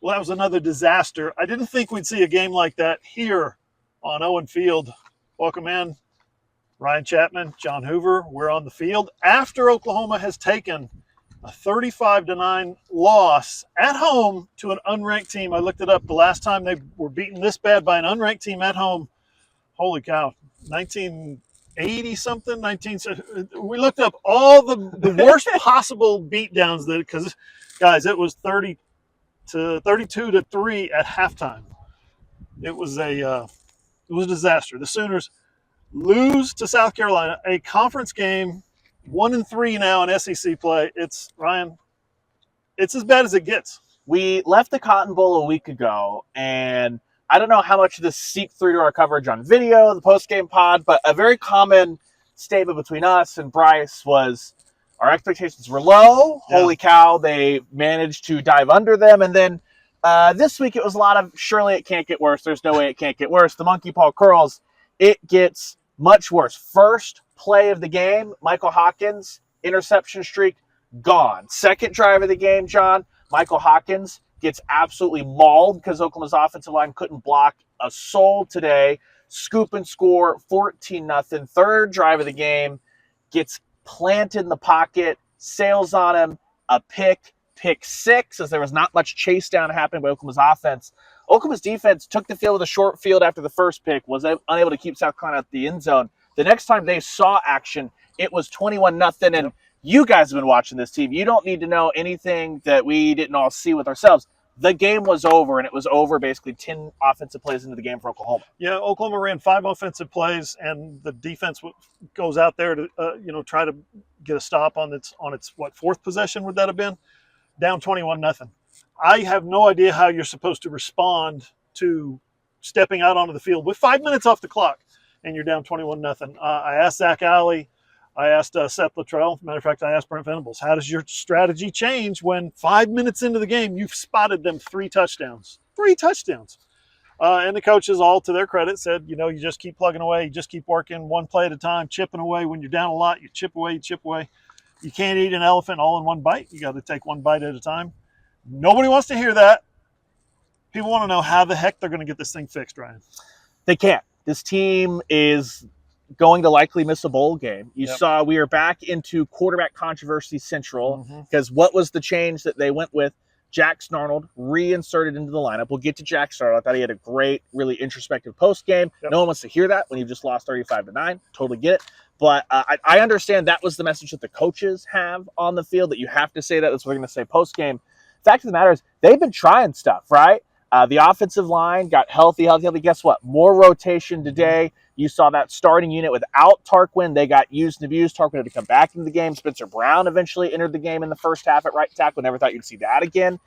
Well, that was another disaster. I didn't think we'd see a game like that here on Owen Field. Welcome in, Ryan Chapman, John Hoover. We're on the field after Oklahoma has taken a 35-9 loss at home to an unranked team. I looked it up. The last time they were beaten this bad by an unranked team at home, holy cow, 1980 something. We looked up all the worst possible beatdowns because, guys, it was 32-3 at halftime. It was a disaster. The Sooners lose to South Carolina, a conference game, 1-3 now in SEC play. It's as bad as it gets. We left the Cotton Bowl a week ago, and I don't know how much of this seeped through to our coverage on video, the postgame pod, but a very common statement between us and Bryce was our expectations were low. Yeah. Holy cow, they managed to dive under them. And then this week it was a lot of, surely it can't get worse. There's no way it can't get worse. The monkey paw curls, it gets much worse. First play of the game, Michael Hawkins, interception streak, gone. Second drive of the game, John, Michael Hawkins gets absolutely mauled because Oklahoma's offensive line couldn't block a soul today. Scoop and score, 14-0. Third drive of the game, gets planted in the pocket, sails on him, a pick six, as there was not much chase down happening by Oklahoma's offense. Oklahoma's defense took the field with a short field after the first pick, was unable to keep South Carolina at the end zone. The next time they saw action, it was 21-0. And you guys have been watching this team. You don't need to know anything that we didn't all see with ourselves. The game was over, and it was over basically 10 offensive plays into the game for Oklahoma. Yeah, Oklahoma ran 5 offensive plays, and the defense goes out there to try to get a stop on its fourth possession would that have been? Down 21-0. I have no idea how you're supposed to respond to stepping out onto the field with 5 minutes off the clock, and you're down 21-0. I asked Zach Alley. I asked Seth Luttrell. Matter of fact, I asked Brent Venables, how does your strategy change when 5 minutes into the game you've spotted them 3 touchdowns? 3 touchdowns. And the coaches, all to their credit, said, you just keep plugging away. You just keep working one play at a time, chipping away. When you're down a lot, you chip away. You can't eat an elephant all in one bite. You got to take one bite at a time. Nobody wants to hear that. People want to know how the heck they're going to get this thing fixed, Ryan. They can't. This team is going to likely miss a bowl game. You saw we are back into quarterback controversy central because what was the change that they went with? Jackson Arnold reinserted into the lineup. We'll get to Jackson Arnold. I thought he had a great, really introspective post game. No one wants to hear that when you've just lost 35-9. Totally get it. But I understand that was the message that the coaches have on the field, that you have to say that. That's what we're going to say post game. Fact of the matter is they've been trying stuff, right? The offensive line got healthy. Guess what? More rotation today. You saw that starting unit without Tarquin. They got used and abused. Tarquin had to come back into the game. Spencer Brown eventually entered the game in the first half at right tackle. Never thought you'd see that again.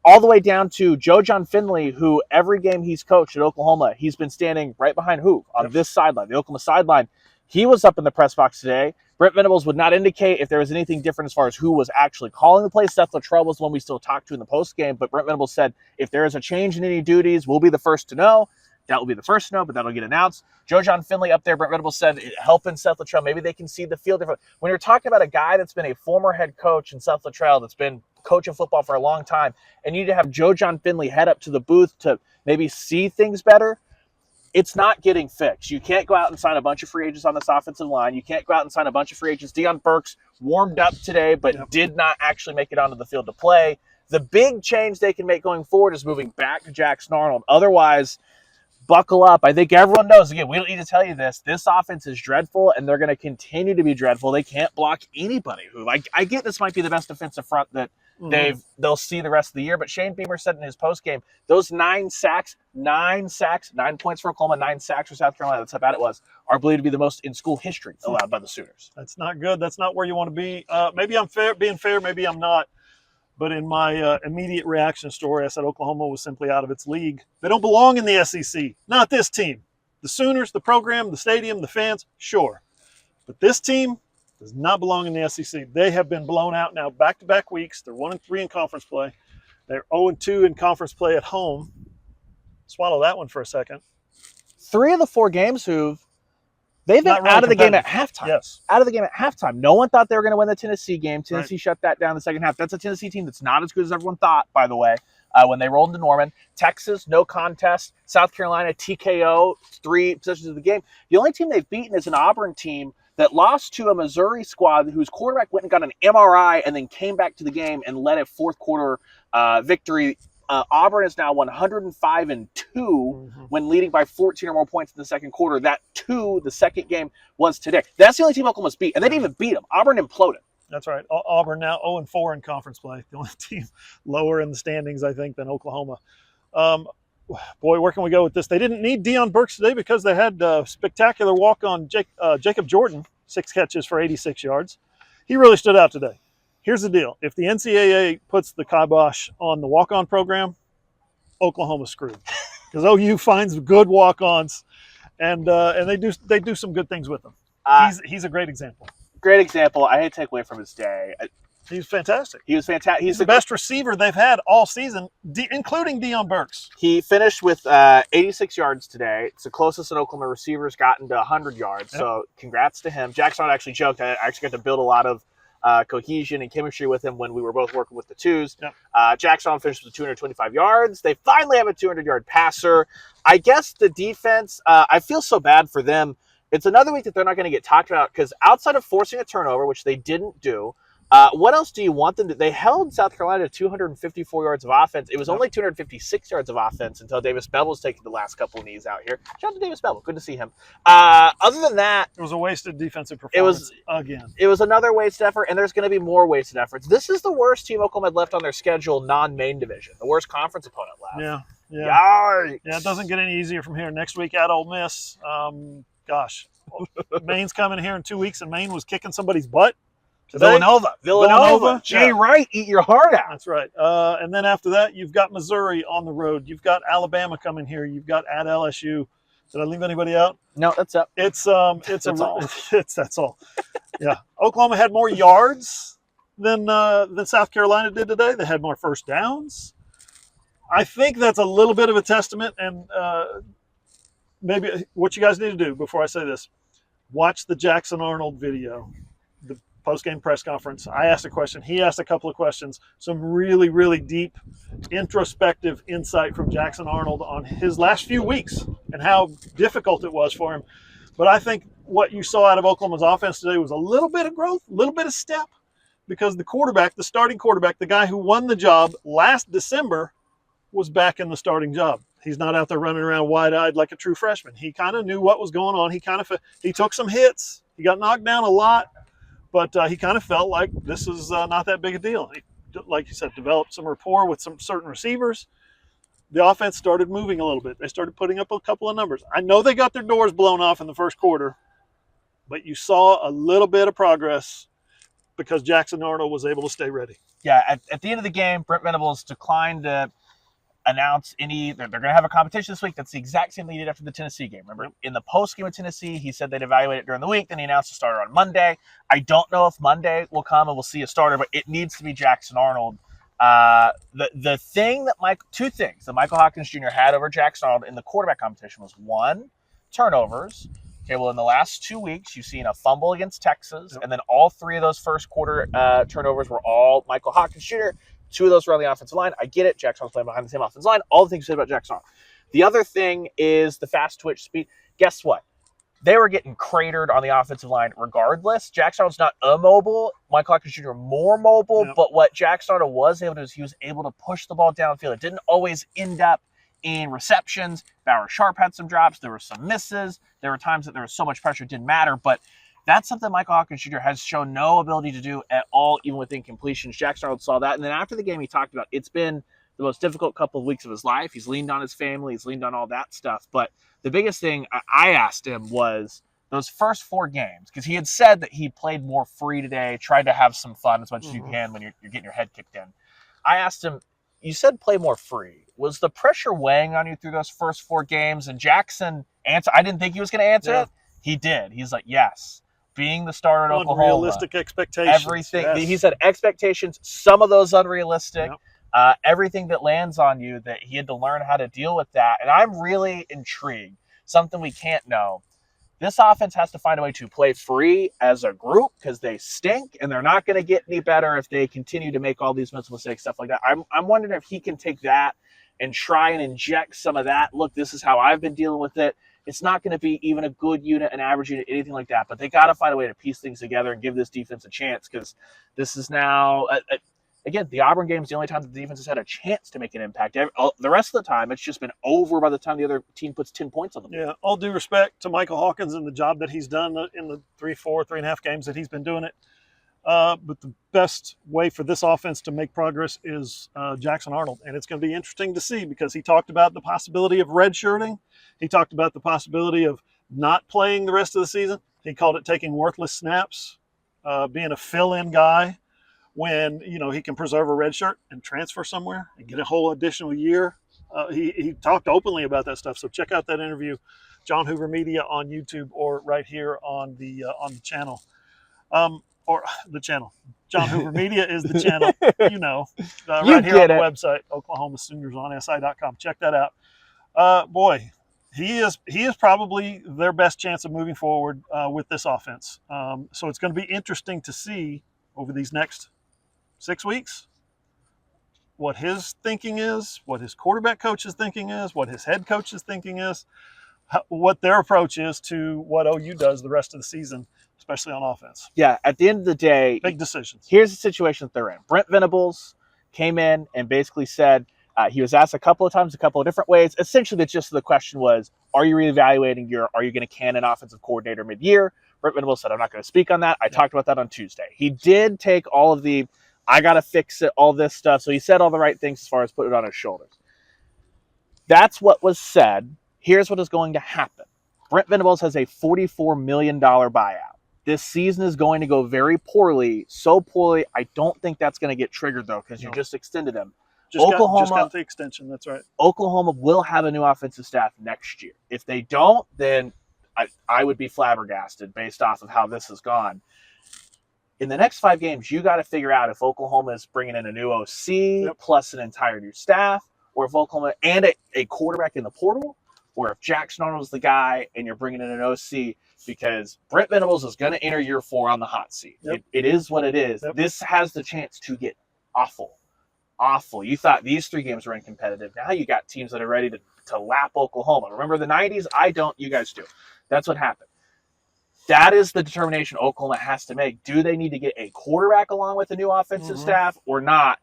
All the way down to John Finley, who every game he's coached at Oklahoma, he's been standing right behind Hoove on this sideline, the Oklahoma sideline. He was up in the press box today. Brent Venables would not indicate if there was anything different as far as who was actually calling the play. Seth Luttrell was the one we still talked to in the postgame, but Brent Venables said if there is a change in any duties, we'll be the first to know. That will be the first to know, but that'll get announced. John Finley up there, Brent Venables said, helping Seth Luttrell. Maybe they can see the field different. When you're talking about a guy that's been a former head coach in Seth Luttrell, that's been coaching football for a long time, and you need to have John Finley head up to the booth to maybe see things better, it's not getting fixed. You can't go out and sign a bunch of free agents on this offensive line. You can't go out and sign a bunch of free agents. Deion Burks warmed up today, but did not actually make it onto the field to play. The big change they can make going forward is moving back to Jackson Arnold. Otherwise, buckle up. I think everyone knows, again, we don't need to tell you this. This offense is dreadful, and they're going to continue to be dreadful. They can't block anybody. I get this might be the best defensive front that they'll see the rest of the year, but Shane Beamer said in his postgame, those 9 sacks, 9 points for Oklahoma, 9 sacks for South Carolina, that's how bad it was, are believed to be the most in school history allowed by the Sooners. That's not good. That's not where you want to be. Maybe I'm being fair, maybe I'm not. But in my immediate reaction story, I said Oklahoma was simply out of its league. They don't belong in the SEC. Not this team. The Sooners, the program, the stadium, the fans, sure. But this team does not belong in the SEC. They have been blown out now back-to-back weeks. They're 1-3 in conference play. They're 0-2 in conference play at home. Swallow that one for a second. 3 of the 4 games, they've been really out of the game at halftime. Yes. Out of the game at halftime. No one thought they were going to win the Tennessee game. Tennessee shut that down in the second half. That's a Tennessee team that's not as good as everyone thought, by the way. when they rolled into Norman. Texas, no contest. South Carolina, TKO, 3 possessions of the game. The only team they've beaten is an Auburn team that lost to a Missouri squad whose quarterback went and got an MRI and then came back to the game and led a fourth quarter victory. Auburn is now 105-2 when leading by 14 or more points in the second quarter. That 2, the second game, was today. That's the only team Oklahoma's beat, and they didn't even beat them. Auburn imploded. That's right. Auburn now 0-4 in conference play. The only team lower in the standings, I think, than Oklahoma. Boy, where can we go with this? They didn't need Deion Burks today because they had a spectacular walk-on Jacob Jordan, 6 catches for 86 yards. He really stood out today. Here's the deal. If the NCAA puts the kibosh on the walk-on program, Oklahoma's screwed. Because OU finds good walk-ons, and they do some good things with them. He's a great example. Great example. I hate to take away from his day. He's fantastic. He was fantastic. He's the best receiver they've had all season, including Deion Burks. He finished with 86 yards today. It's the closest an Oklahoma receiver's gotten to 100 yards. Yep. So congrats to him. Jackson actually joked. I actually got to build a lot of cohesion and chemistry with him when we were both working with the twos. Yep. Jackson finished with 225 yards. They finally have a 200-yard passer. I guess the defense, I feel so bad for them. It's another week that they're not going to get talked about because outside of forcing a turnover, which they didn't do, what else do you want them to do? They held South Carolina to 254 yards of offense. It was only 256 yards of offense until Davis Bevel's taken the last couple of knees out here. Shout out to Davis Bevel. Good to see him. Other than that, it was a wasted defensive performance again. It was another wasted effort, and there's going to be more wasted efforts. This is the worst team Oklahoma had left on their schedule, non-main division. The worst conference opponent left. Yeah. Yikes. Yeah, it doesn't get any easier from here. Next week at Ole Miss. Gosh. Maine's coming here in 2 weeks, and Maine was kicking somebody's butt. Today, Villanova. Jay Wright, eat your heart out. That's right. And then after that, you've got Missouri on the road. You've got Alabama coming here. You've got at LSU. Did I leave anybody out? No, that's up. That's all. Yeah. Oklahoma had more yards than South Carolina did today. They had more first downs. I think that's a little bit of a testament, and maybe what you guys need to do before I say this, watch the Jackson Arnold video, the post-game press conference. I asked a question. He asked a couple of questions. Some really, really deep, introspective insight from Jackson Arnold on his last few weeks and how difficult it was for him. But I think what you saw out of Oklahoma's offense today was a little bit of growth, a little bit of step, because the quarterback, the starting quarterback, the guy who won the job last December was back in the starting job. He's not out there running around wide-eyed like a true freshman. He kind of knew what was going on. He took some hits. He got knocked down a lot. But he kind of felt like this is not that big a deal. He, like you said, developed some rapport with some certain receivers. The offense started moving a little bit. They started putting up a couple of numbers. I know they got their doors blown off in the first quarter, but you saw a little bit of progress because Jackson Arnold was able to stay ready. Yeah, at the end of the game, Brent Venables declined to announce they're going to have a competition this week. That's the exact same thing he did after the Tennessee game. Remember, in the post game of Tennessee, he said they'd evaluate it during the week. Then he announced a starter on Monday. I don't know if Monday will come and we'll see a starter, but it needs to be Jackson Arnold. The thing that two things that Michael Hawkins Jr. had over Jackson Arnold in the quarterback competition was one, turnovers. Okay, well, in the last 2 weeks, you've seen a fumble against Texas, and then all 3 of those first quarter turnovers were all Michael Hawkins Jr. 2 of those were on the offensive line. I get it. Jackson's playing behind the same offensive line. All the things you said about Jackson. The other thing is the fast twitch speed. Guess what? They were getting cratered on the offensive line regardless. Jackson's not immobile. Michael Hawkins Jr. more mobile. Yep. But what Jackson was able to do is he was able to push the ball downfield. It didn't always end up in receptions. Bauer Sharp had some drops. There were some misses. There were times that there was so much pressure it didn't matter. But that's something Michael Hawkins Jr. has shown no ability to do at all, even with incompletions. Jackson Arnold saw that. And then after the game, he talked about it's been the most difficult couple of weeks of his life. He's leaned on his family. He's leaned on all that stuff. But the biggest thing I asked him was those first 4 games, because he had said that he played more free today, tried to have some fun as much as you can when you're getting your head kicked in. I asked him, you said play more free. Was the pressure weighing on you through those first 4 games? And Jackson answered. I didn't think he was going to answer it. He did. He's like, yes. Being the starter at Oklahoma. Unrealistic expectations. Everything. Yes. He said expectations, some of those unrealistic. Yep. Everything that lands on you, that he had to learn how to deal with that. And I'm really intrigued. Something we can't know. This offense has to find a way to play free as a group because they stink, and they're not going to get any better if they continue to make all these mental mistakes, stuff like that. I'm wondering if he can take that and try and inject some of that. Look, this is how I've been dealing with it. It's not going to be even a good unit, an average unit, anything like that. But they got to find a way to piece things together and give this defense a chance because this is now again, the Auburn game is the only time the defense has had a chance to make an impact. The rest of the time, it's just been over by the time the other team puts 10 points on the board. Yeah, all due respect to Michael Hawkins and the job that he's done in the 3.5 games that he's been doing it. But the best way for this offense to make progress is Jackson Arnold. And it's going to be interesting to see because he talked about the possibility of redshirting. He talked about the possibility of not playing the rest of the season. He called it taking worthless snaps, being a fill-in guy when, he can preserve a red shirt and transfer somewhere and get a whole additional year. He talked openly about that stuff. So check out that interview, John Hoover Media on YouTube or right here on the channel. Or the channel. John Hoover Media is the channel, right here on the website, Oklahoma Sooners on SI.com. Check that out. Boy, he is probably their best chance of moving forward with this offense. So it's going to be interesting to see over these next 6 weeks what his thinking is, what his quarterback coach's thinking is, what his head coach's thinking is, what their approach is to what OU does the rest of the season, especially on offense. Yeah, at the end of the day, big decisions. Here's the situation that they're in. Brent Venables came in and basically said, he was asked a couple of times, a couple of different ways. Essentially, the gist of the question was, are you reevaluating are you going to can an offensive coordinator mid-year? Brent Venables said, I'm not going to speak on that. I talked about that on Tuesday. He did take all of the, I got to fix it, all this stuff. So he said all the right things as far as putting it on his shoulders. That's what was said. Here's what is going to happen. Brent Venables has a $44 million buyout. This season is going to go very poorly, so poorly. I don't think that's going to get triggered, though, because you just extended him. Just got the extension, that's right. Oklahoma will have a new offensive staff next year. If they don't, then I would be flabbergasted based off of how this has gone. In the next 5 games, you got to figure out if Oklahoma is bringing in a new OC plus an entire new staff, or if Oklahoma and a quarterback in the portal, or if Jackson Arnold is the guy and you're bringing in an OC, because Brent Venables is going to enter year 4 on the hot seat. It is what it is. This has the chance to get awful. Awful. You thought these 3 games were uncompetitive. Now you got teams that are ready to lap Oklahoma. Remember the 90s? I don't. You guys do. That's what happened. That is the determination Oklahoma has to make. Do they need to get a quarterback along with the new offensive staff or not?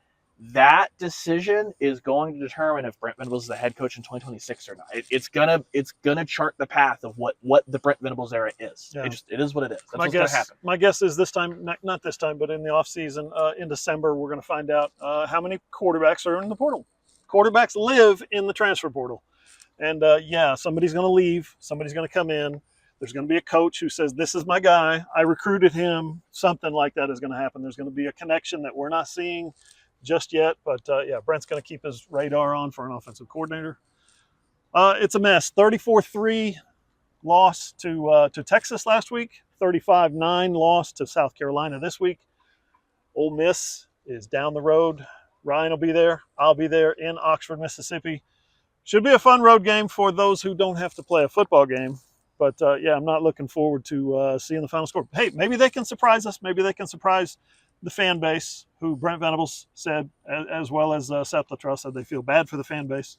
That decision is going to determine if Brent Venables is the head coach in 2026 or not. It's gonna chart the path of what the Brent Venables era is. Yeah. It is what it is. That's what's going to happen. My guess is this time, not this time, but in the offseason, in December, we're going to find out how many quarterbacks are in the portal. Quarterbacks live in the transfer portal. And somebody's going to leave. Somebody's going to come in. There's going to be a coach who says, this is my guy. I recruited him. Something like that is going to happen. There's going to be a connection that we're not seeing just yet, but Brent's going to keep his radar on for an offensive coordinator. It's a mess. 34-3 loss to Texas last week. 35-9 loss to South Carolina this week. Ole Miss is down the road. Ryan will be there. I'll be there in Oxford, Mississippi. Should be a fun road game for those who don't have to play a football game. But, I'm not looking forward to seeing the final score. Hey, maybe they can surprise us. Maybe they can surprise the fan base, who Brent Venables said, as well as Seth Luttrell said they feel bad for the fan base.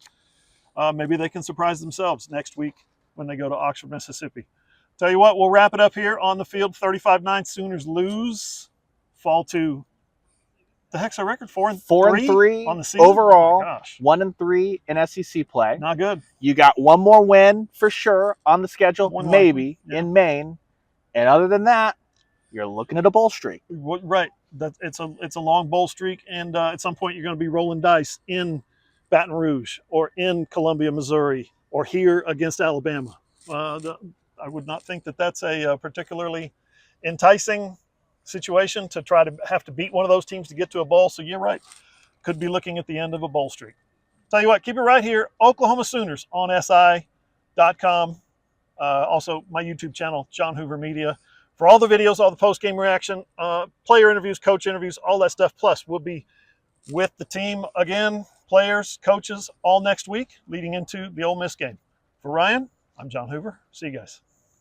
Maybe they can surprise themselves next week when they go to Oxford, Mississippi. Tell you what, we'll wrap it up here on the field. 35-9 Sooners lose, fall to the heck's our record? 4-3 on the season overall. Oh 1-3 in SEC play. Not good. You got one more win for sure on the schedule, maybe in Maine, and other than that, you're looking at a bowl streak. Right. It's a long bowl streak, and at some point you're going to be rolling dice in Baton Rouge or in Columbia, Missouri, or here against Alabama. I would not think that that's a particularly enticing situation to try to have to beat one of those teams to get to a bowl. So you're right. Could be looking at the end of a bowl streak. Tell you what, keep it right here. Oklahoma Sooners on SI.com. Also, my YouTube channel, John Hoover Media. For all the videos, all the post-game reaction, player interviews, coach interviews, all that stuff. Plus, we'll be with the team again, players, coaches, all next week leading into the Ole Miss game. For Ryan, I'm John Hoover. See you guys.